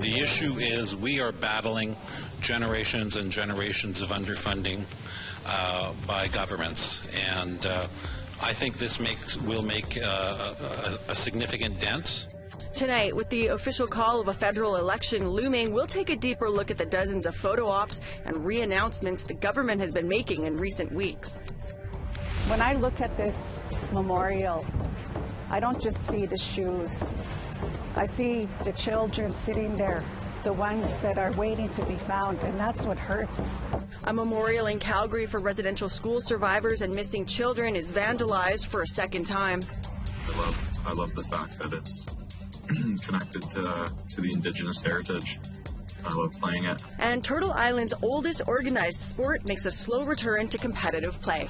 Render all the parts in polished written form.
The issue is we are battling generations and generations of underfunding by governments, and I think this will make a significant dent. Tonight, with the official call of a federal election looming, we'll take a deeper look at the dozens of photo ops and re-announcements the government has been making in recent weeks. When I look at this memorial, I don't just see the shoes. I see the children sitting there, the ones that are waiting to be found, and that's what hurts. A memorial in Calgary for residential school survivors and missing children is vandalized for a second time. I love the fact that it's connected to the Indigenous heritage. I love playing it. And Turtle Island's oldest organized sport makes a slow return to competitive play.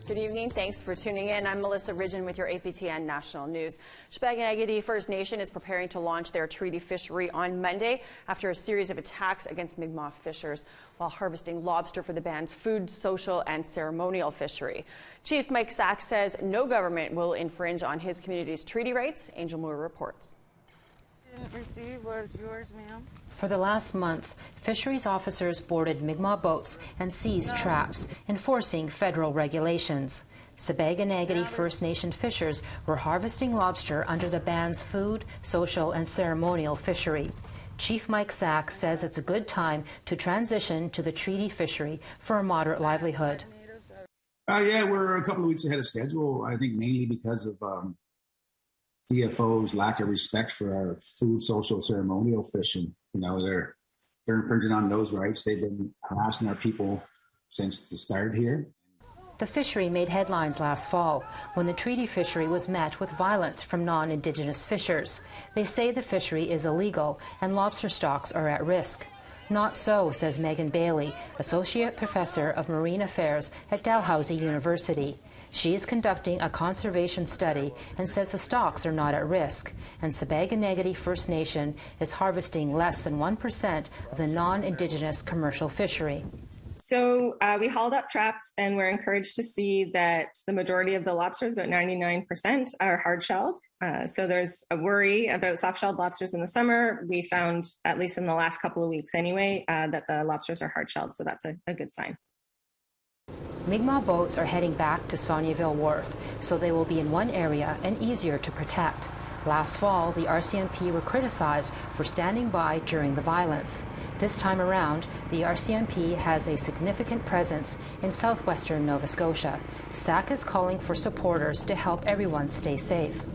Good evening. Thanks for tuning in. I'm Melissa Ridgen with your APTN National News. Sipekne'katik First Nation is preparing to launch their treaty fishery on Monday after a series of attacks against Mikmaw fishers while harvesting lobster for the band's food, social, and ceremonial fishery. Chief Mike Sack says no government will infringe on his community's treaty rights. Angel Moore reports. Didn't receive was yours, ma'am. For the last month, fisheries officers boarded Mikmaw boats and seized traps, enforcing federal regulations. Sipekne'katik First Nation fishers were harvesting lobster under the band's food, social, and ceremonial fishery. Chief Mike Sack says it's a good time to transition to the treaty fishery for a moderate livelihood. Yeah, we're a couple of weeks ahead of schedule, I think mainly because of DFO's lack of respect for our food, social, ceremonial fishing. You know, they're infringing on those rights. They've been harassing our people since the start here. The fishery made headlines last fall when the treaty fishery was met with violence from non-Indigenous fishers. They say the fishery is illegal and lobster stocks are at risk. Not so, says Megan Bailey, Associate Professor of Marine Affairs at Dalhousie University. She is conducting a conservation study and says the stocks are not at risk, and Sipekne'katik First Nation is harvesting less than 1% of the non-Indigenous commercial fishery. So we hauled up traps, and we're encouraged to see that the majority of the lobsters, about 99%, are hard-shelled. So there's a worry about soft-shelled lobsters in the summer. We found, at least in the last couple of weeks anyway, that the lobsters are hard-shelled, so that's a good sign. Mikmaw boats are heading back to Sauniaville Wharf, so they will be in one area and easier to protect. Last fall, the RCMP were criticized for standing by during the violence. This time around, the RCMP has a significant presence in southwestern Nova Scotia. SAC is calling for supporters to help everyone stay safe.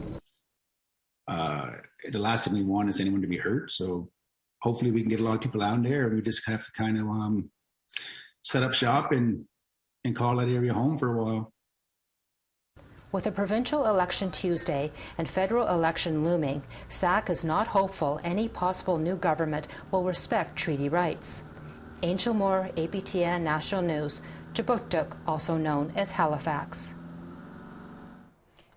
The last thing we want is anyone to be hurt, so hopefully we can get a lot of people out there. We just have to kind of set up shop and call that area home for a while. With a provincial election Tuesday and federal election looming, SAC is not hopeful any possible new government will respect treaty rights. Angel Moore, APTN National News, Jabuktuk, also known as Halifax.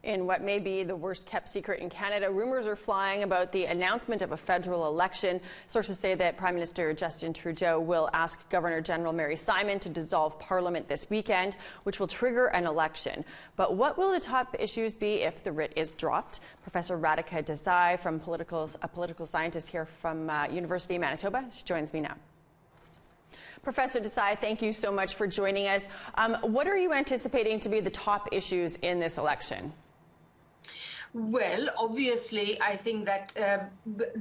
In what may be the worst kept secret in Canada, rumors are flying about the announcement of a federal election. Sources say that Prime Minister Justin Trudeau will ask Governor General Mary Simon to dissolve Parliament this weekend, which will trigger an election. But what will the top issues be if the writ is dropped? Professor Radhika Desai, a political scientist here from University of Manitoba, she joins me now. Professor Desai, thank you so much for joining us. What are you anticipating to be the top issues in this election? Well, obviously, I think that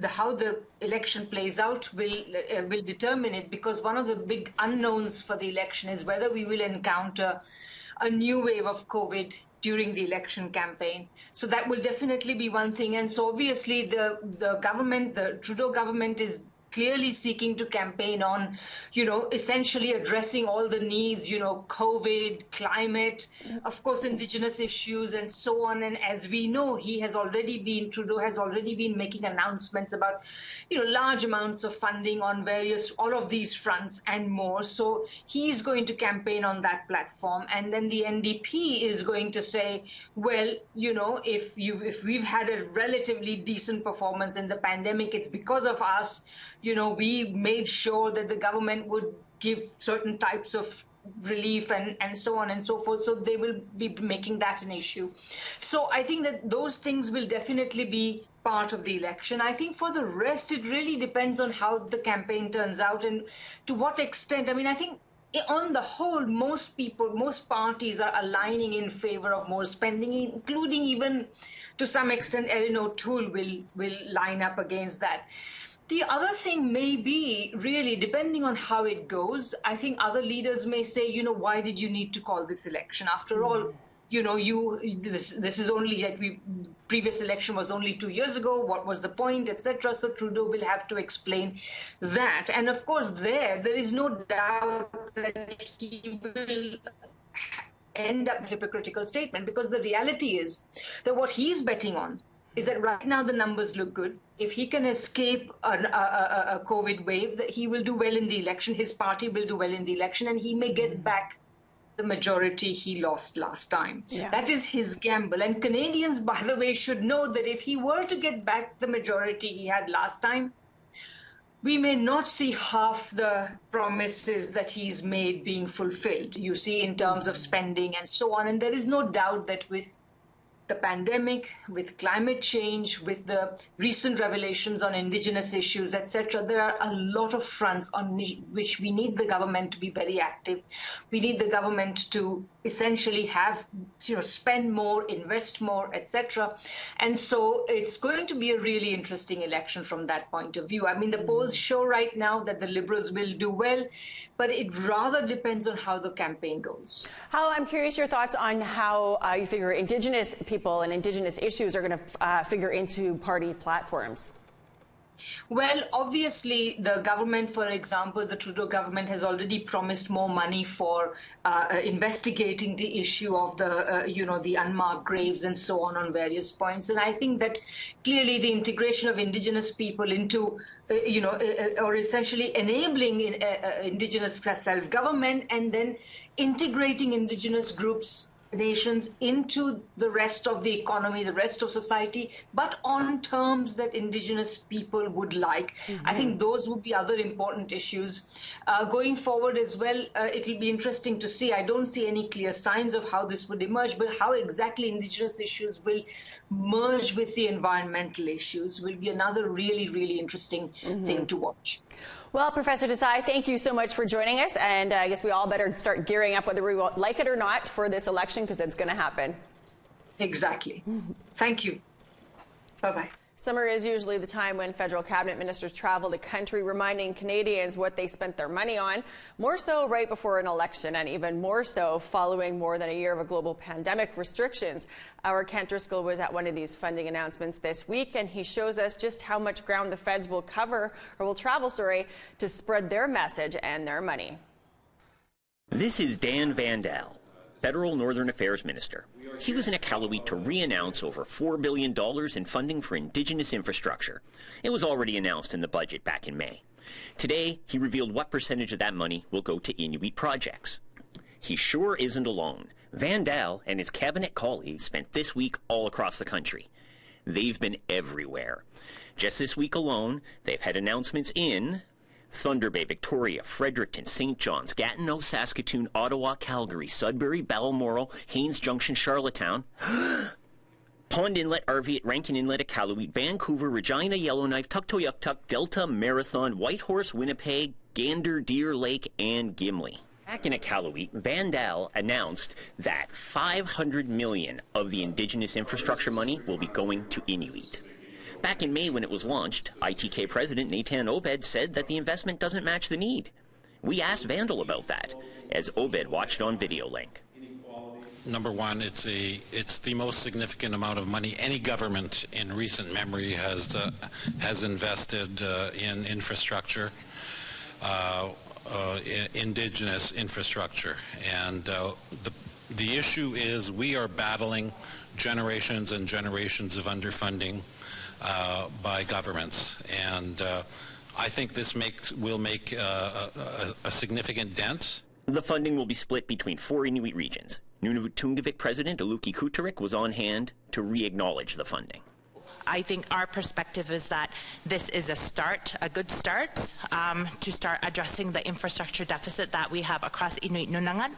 how the election plays out will determine it, because one of the big unknowns for the election is whether we will encounter a new wave of COVID during the election campaign. So that will definitely be one thing. And so obviously the government, the Trudeau government, is clearly seeking to campaign on, essentially addressing all the needs, COVID, climate, of course, Indigenous issues and so on. And as we know, Trudeau has already been making announcements about, large amounts of funding on all of these fronts and more. So he's going to campaign on that platform. And then the NDP is going to say, well, if we've had a relatively decent performance in the pandemic, it's because of us. We made sure that the government would give certain types of relief and so on and so forth. So they will be making that an issue. So I think that those things will definitely be part of the election. I think for the rest, it really depends on how the campaign turns out and to what extent. I mean, I think on the whole, most parties are aligning in favor of more spending, including even to some extent, Erin O'Toole will line up against that. The other thing may be really, depending on how it goes, I think other leaders may say, you know, why did you need to call this election? After all, you know, this is only like previous election was only 2 years ago. What was the point, etc. So Trudeau will have to explain that. And of course, there is no doubt that he will end up with a hypocritical statement, because the reality is that what he's betting on is that right now the numbers look good. If he can escape a COVID wave, that he will do well in the election. His party will do well in the election, and he may get back the majority he lost last time. Yeah. That is his gamble. And Canadians, by the way, should know that if he were to get back the majority he had last time, we may not see half the promises that he's made being fulfilled, you see, in terms of spending and so on. And there is no doubt that with the pandemic, with climate change, with the recent revelations on Indigenous issues, etc., there are a lot of fronts on which we need the government to be very active. We need the government to essentially have, you know, spend more, invest more, etc. And so it's going to be a really interesting election from that point of view. I mean, the polls show right now that the Liberals will do well, but it rather depends on how the campaign goes. I'm curious your thoughts on how you figure Indigenous people and Indigenous issues are going to figure into party platforms. Well, obviously, the government, for example, the Trudeau government has already promised more money for investigating the issue of the, the unmarked graves and so on various points. And I think that clearly the integration of Indigenous people into, or essentially enabling Indigenous self-government and then integrating Indigenous groups, nations into the rest of the economy, the rest of society, but on terms that Indigenous people would like. Mm-hmm. I think those would be other important issues. Going forward as well, it will be interesting to see. I don't see any clear signs of how this would emerge, but how exactly Indigenous issues will merge with the environmental issues will be another really, really interesting thing to watch. Well, Professor Desai, thank you so much for joining us, and I guess we all better start gearing up, whether we like it or not, for this election, because it's going to happen. Exactly. Thank you. Bye-bye. Summer is usually the time when federal cabinet ministers travel the country, reminding Canadians what they spent their money on, more so right before an election, and even more so following more than a year of a global pandemic restrictions. Our Kent Driscoll was at one of these funding announcements this week, and he shows us just how much ground the feds will travel, to spread their message and their money. This is Dan Vandal, Federal Northern Affairs Minister. He was in Iqaluit to re-announce over $4 billion in funding for Indigenous infrastructure. It was already announced in the budget back in May. Today, he revealed what percentage of that money will go to Inuit projects. He sure isn't alone. Vandal and his cabinet colleagues spent this week all across the country. They've been everywhere. Just this week alone, they've had announcements in Thunder Bay, Victoria, Fredericton, St. John's, Gatineau, Saskatoon, Ottawa, Calgary, Sudbury, Balmoral, Haines Junction, Charlottetown, Pond Inlet, Arviat, Rankin Inlet, Iqaluit, Vancouver, Regina, Yellowknife, Tuktoyaktuk, Delta, Marathon, Whitehorse, Winnipeg, Gander, Deer Lake, and Gimli. Back in Iqaluit, Vandal announced that $500 million of the Indigenous infrastructure money will be going to Inuit. Back in May when it was launched, ITK President Nathan Obed said that the investment doesn't match the need. We asked Vandal about that, as Obed watched on video link. Number one, it's the most significant amount of money any government in recent memory has invested in infrastructure, Indigenous infrastructure. And the issue is we are battling generations and generations of underfunding by governments, and I think this will make a significant dent. The funding will be split between 4 Inuit regions. Nunavut Tunngavik President Aluki Kuturik was on hand to re-acknowledge the funding. I think our perspective is that this is a start, a good start, to start addressing the infrastructure deficit that we have across Inuit Nunangan.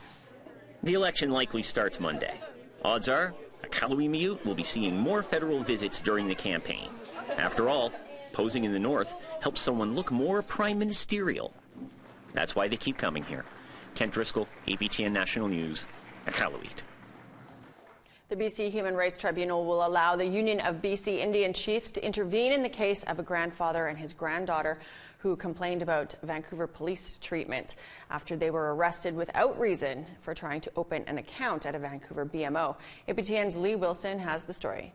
The election likely starts Monday. Odds are, Iqaluit will be seeing more federal visits during the campaign. After all, posing in the north helps someone look more prime ministerial. That's why they keep coming here. Kent Driscoll, APTN National News, Iqaluit. The BC Human Rights Tribunal will allow the Union of BC Indian Chiefs to intervene in the case of a grandfather and his granddaughter who complained about Vancouver police treatment after they were arrested without reason for trying to open an account at a Vancouver BMO. APTN's Lee Wilson has the story.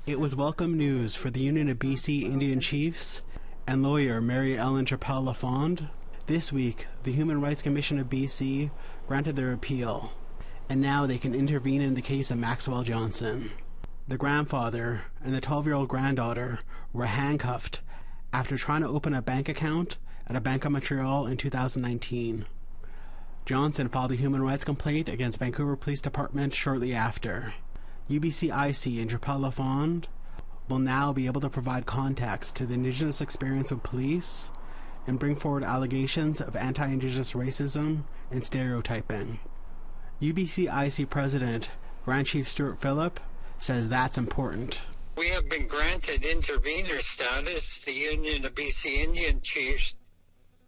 It was welcome news for the Union of BC Indian Chiefs and lawyer Mary Ellen Chappell-Lafond. This week, the Human Rights Commission of BC granted their appeal, and now they can intervene in the case of Maxwell Johnson. The grandfather and the 12-year-old granddaughter were handcuffed after trying to open a bank account at a Bank of Montreal in 2019. Johnson filed a human rights complaint against Vancouver Police Department shortly after. UBCIC and Chappell-Lafond will now be able to provide context to the Indigenous experience with police and bring forward allegations of anti-Indigenous racism and stereotyping. UBCIC President Grand Chief Stuart Phillip says that's important. We have been granted intervener status, the Union of BC Indian Chiefs,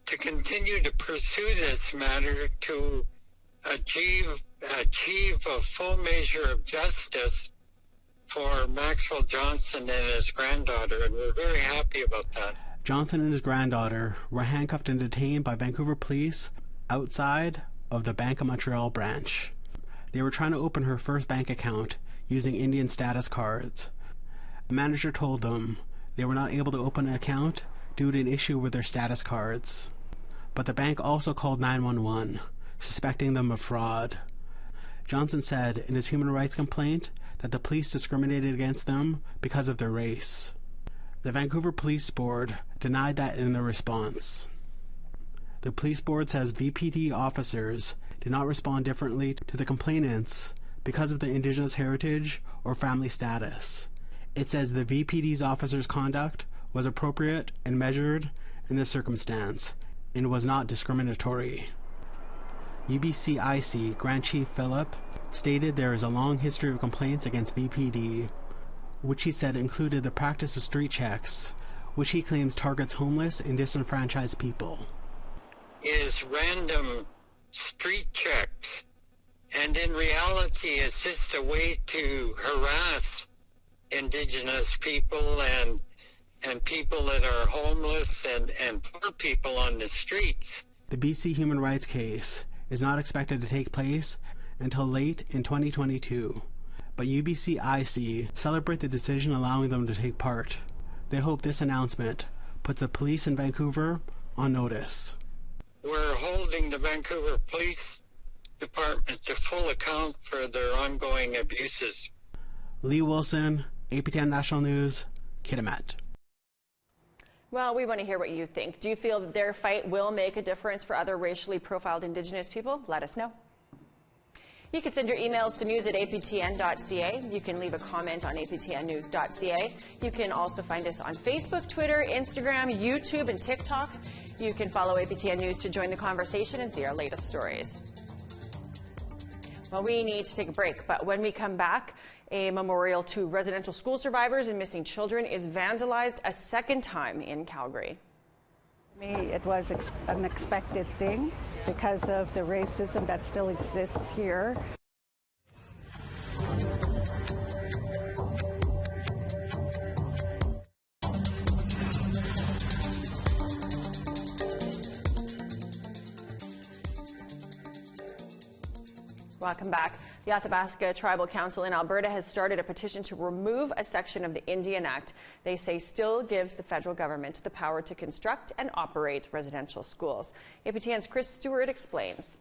to continue to pursue this matter to achieve a full measure of justice for Maxwell Johnson and his granddaughter, and we're very happy about that. Johnson and his granddaughter were handcuffed and detained by Vancouver police outside of the Bank of Montreal branch. They were trying to open her first bank account using Indian status cards. A manager told them they were not able to open an account due to an issue with their status cards. But the bank also called 911, suspecting them of fraud. Johnson said in his human rights complaint that the police discriminated against them because of their race. The Vancouver Police Board denied that in their response. The police board says VPD officers did not respond differently to the complainants because of their Indigenous heritage or family status. It says the VPD's officers' conduct was appropriate and measured in this circumstance and was not discriminatory. UBCIC Grand Chief Phillip stated there is a long history of complaints against VPD, which he said included the practice of street checks, which he claims targets homeless and disenfranchised people. Is random street checks, and in reality it's just a way to harass Indigenous people and people that are homeless and poor people on the streets. The BC human rights case is not expected to take place until late in 2022, but UBCIC celebrate the decision allowing them to take part. They hope this announcement puts the police in Vancouver on notice. We're holding the Vancouver Police Department to full account for their ongoing abuses. Lee Wilson, APTN National News, Kitimat. Well, we want to hear what you think. Do you feel that their fight will make a difference for other racially profiled Indigenous people? Let us know. You can send your emails to news@aptn.ca. You can leave a comment on aptnnews.ca. You can also find us on Facebook, Twitter, Instagram, YouTube, and TikTok. You can follow APTN News to join the conversation and see our latest stories. Well, we need to take a break, but when we come back, a memorial to residential school survivors and missing children is vandalized a second time in Calgary. For me, it was an unexpected thing because of the racism that still exists here. Welcome back. The Athabasca Tribal Council in Alberta has started a petition to remove a section of the Indian Act they say still gives the federal government the power to construct and operate residential schools. APTN's Chris Stewart explains.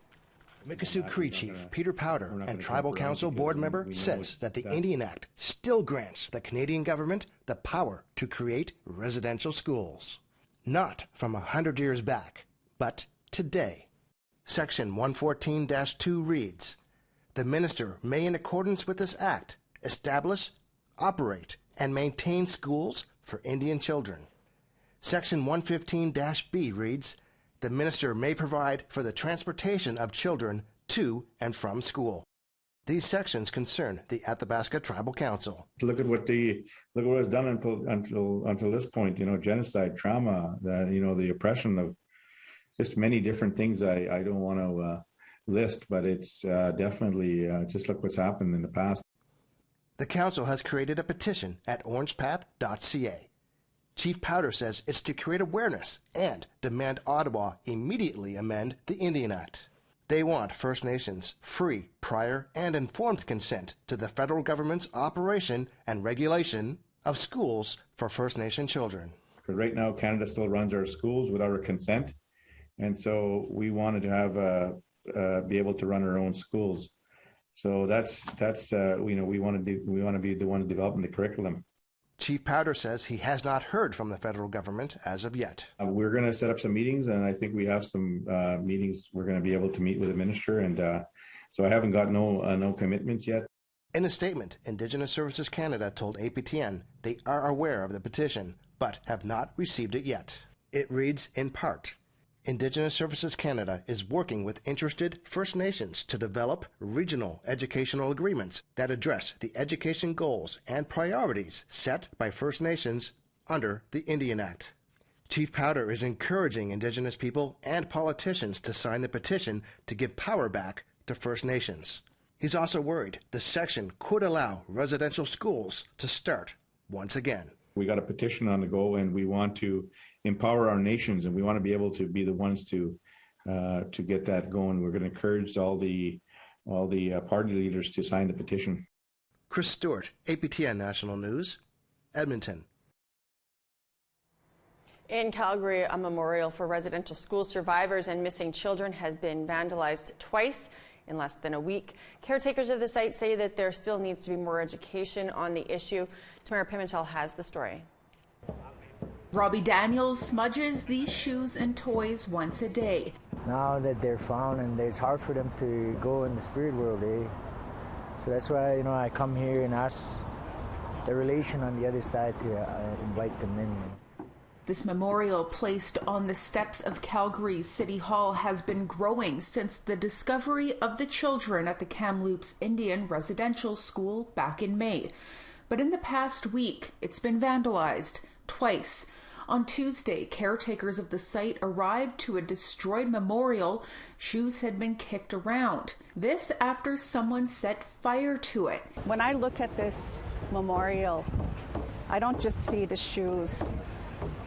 Mikisew Cree Chief Peter Powder and Tribal Council board member says that the Indian Act still grants the Canadian government the power to create residential schools. Not from 100 years back, but today. Section 114-2 reads, "The minister may, in accordance with this act, establish, operate, and maintain schools for Indian children. Section 115-B reads, the minister may provide for the transportation of children to and from school. These sections concern the Athabasca Tribal Council. Look at what was done until this point. Genocide, trauma, the oppression of just many different things. I don't want to list, but it's definitely just look what's happened in the past. The council has created a petition at orangepath.ca. Chief Powder says it's to create awareness and demand Ottawa immediately amend the Indian Act. They want First Nations free, prior, and informed consent to the federal government's operation and regulation of schools for First Nation children. Because right now, Canada still runs our schools without our consent, and so we wanted to have be able to run our own schools. So that's we want to be the one developing the curriculum. Chief Powder says he has not heard from the federal government as of yet. We're going to set up some meetings, and I think we have some meetings we're going to be able to meet with the minister, and so I haven't got no commitments yet. In a statement, Indigenous Services Canada told APTN they are aware of the petition, but have not received it yet. It reads in part, Indigenous Services Canada is working with interested First Nations to develop regional educational agreements that address the education goals and priorities set by First Nations under the Indian Act. Chief Powder is encouraging Indigenous people and politicians to sign the petition to give power back to First Nations. He's also worried the section could allow residential schools to start once again. We got a petition on the go, and we want to empower our nations, and we want to be able to be the ones to get that going. We're going to encourage all the party leaders to sign the petition. Chris Stewart, APTN National News, Edmonton. In Calgary, a memorial for residential school survivors and missing children has been vandalized twice in less than a week. Caretakers of the site say that there still needs to be more education on the issue. Tamara Pimentel has the story. Robbie Daniels smudges these shoes and toys once a day. Now that they're found, and it's hard for them to go in the spirit world, So that's why, I come here and ask the relation on the other side to invite them in. This memorial placed on the steps of Calgary's City Hall has been growing since the discovery of the children at the Kamloops Indian Residential School back in May. But in the past week, it's been vandalized twice. On Tuesday, caretakers of the site arrived to a destroyed memorial. Shoes had been kicked around. This after someone set fire to it. When I look at this memorial, I don't just see the shoes.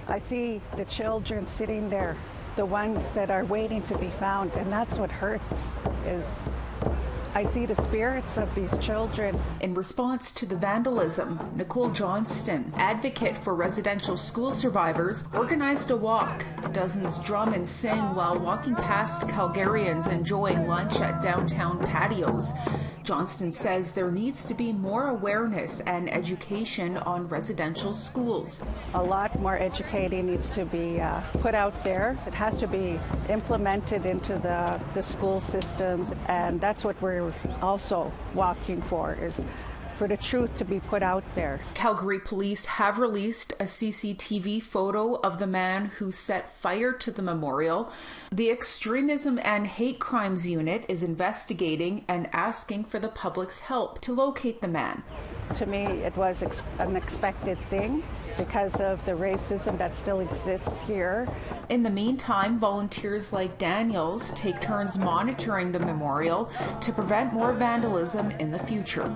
I see the children sitting there, the ones that are waiting to be found, and that's what hurts, is I see the spirits of these children. In response to the vandalism, Nicole Johnston, advocate for residential school survivors, organized a walk. Dozens drum and sing while walking past Calgarians enjoying lunch at downtown patios. Johnston says there needs to be more awareness and education on residential schools. A lot more educating needs to be put out there. It has to be implemented into the school systems, and that's what we're also walking for, is for the truth to be put out there. Calgary police have released a CCTV photo of the man who set fire to the memorial. The Extremism and Hate Crimes Unit is investigating and asking for the public's help to locate the man. To me, it was an expected thing because of the racism that still exists here. In the meantime, volunteers like Daniels take turns monitoring the memorial to prevent more vandalism in the future.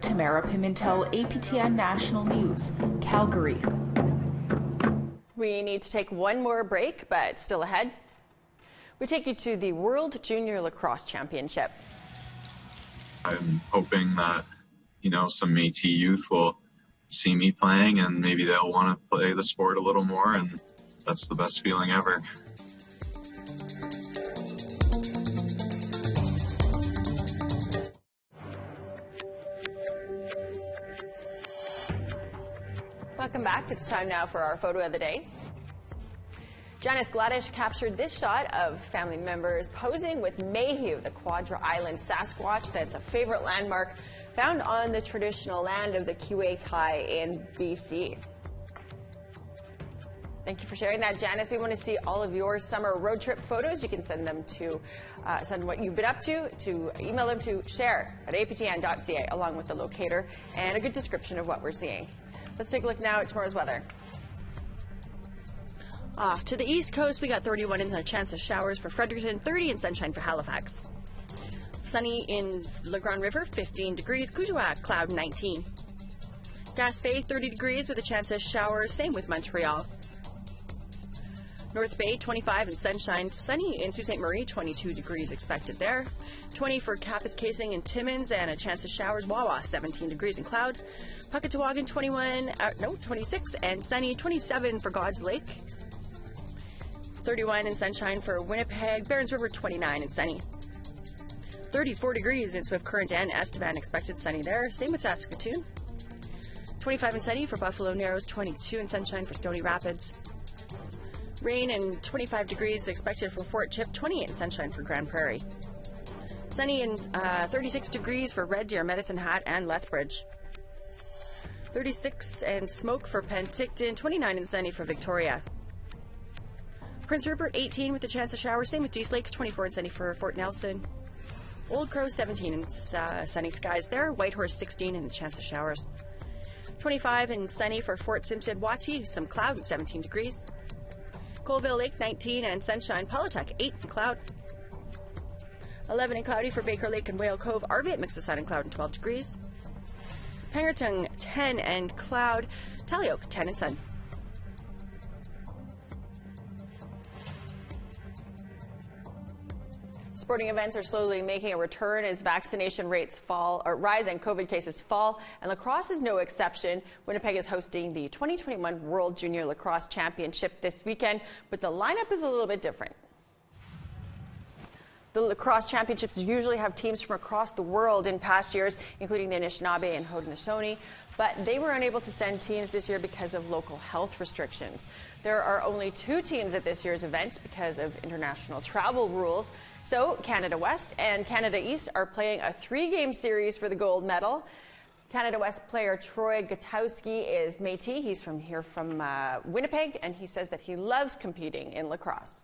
Tamara Pimentel, APTN National News, Calgary. We need to take one more break, but still ahead. We take you to the World Junior Lacrosse Championship. I'm hoping that, some Métis youth will see me playing and maybe they'll want to play the sport a little more, and that's the best feeling ever. Welcome back. It's time now for our photo of the day. Janice Gladish captured this shot of family members posing with Mayhew, the Quadra Island Sasquatch that's a favorite landmark found on the traditional land of the Kiwai in BC. Thank you for sharing that, Janice. We want to see all of your summer road trip photos. You can send them to, send what you've been up to email them to share@aptn.ca, along with the locator and a good description of what we're seeing. Let's take a look now at tomorrow's weather. Off to the east coast, we got 31 and a chance of showers for Fredericton, 30 and sunshine for Halifax. Sunny in Le Grand River, 15 degrees. Kuujjuaq, cloud 19. Gaspé, 30 degrees with a chance of showers, same with Montreal. North Bay, 25 and sunshine. Sunny in Sault Ste. Marie, 22 degrees expected there. 20 for Kapuskasing and Timmins and a chance of showers. Wawa, 17 degrees and cloud. Puckatawagan, 26 and sunny. 27 for God's Lake. 31 and sunshine for Winnipeg. Barons River, 29 and sunny. 34 degrees in Swift Current and Estevan, expected sunny there. Same with Saskatoon. 25 and sunny for Buffalo Narrows. 22 and sunshine for Stony Rapids. Rain and 25 degrees expected for Fort Chip, 28 and sunshine for Grand Prairie. Sunny and 36 degrees for Red Deer, Medicine Hat, and Lethbridge. 36 and smoke for Penticton, 29 and sunny for Victoria. Prince Rupert, 18 with a chance of showers, same with Dease Lake, 24 and sunny for Fort Nelson. Old Crow, 17 and sunny skies there. Whitehorse, 16 and a chance of showers. 25 and sunny for Fort Simpson, Wati, some cloud and 17 degrees. Colville Lake, 19 and sunshine. Paulatuk, 8 and cloud. 11 and cloudy for Baker Lake and Whale Cove. Arvit, mix of sun and cloud and 12 degrees. Pangertung, 10 and cloud. Tallyoak, 10 and sun. Sporting events are slowly making a return as vaccination rates rise and COVID cases fall, and lacrosse is no exception. Winnipeg is hosting the 2021 World Junior Lacrosse Championship this weekend, but the lineup is a little bit different. The lacrosse championships usually have teams from across the world in past years, including the Anishinaabe and Haudenosaunee, but they were unable to send teams this year because of local health restrictions. There are only 2 teams at this year's event because of international travel rules. So Canada West and Canada East are playing a 3-game series for the gold medal. Canada West player Troy Gutowski is Métis. He's from Winnipeg, and he says that he loves competing in lacrosse.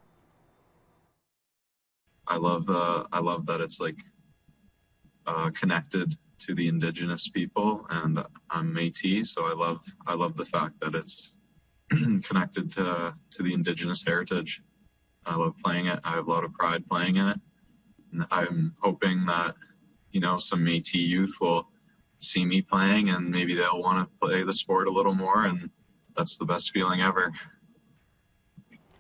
I love that it's like connected to the Indigenous people, and I'm Métis, so I love the fact that it's connected to the Indigenous heritage. I love playing it. I have a lot of pride playing in it. And I'm hoping that, some Métis youth will see me playing and maybe they'll want to play the sport a little more, and that's the best feeling ever.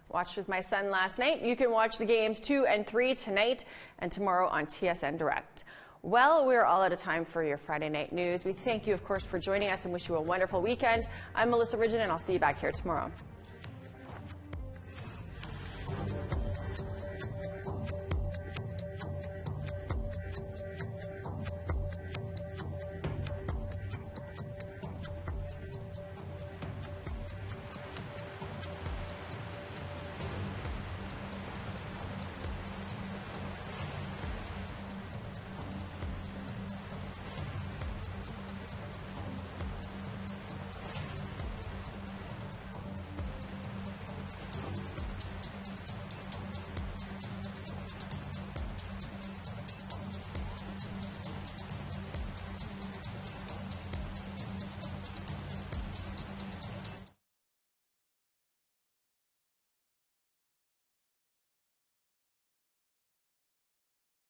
Watched with my son last night. You can watch the games 2 and 3 tonight and tomorrow on TSN Direct. Well, we're all out of time for your Friday night news. We thank you, of course, for joining us and wish you a wonderful weekend. I'm Melissa Ridgen, and I'll see you back here tomorrow.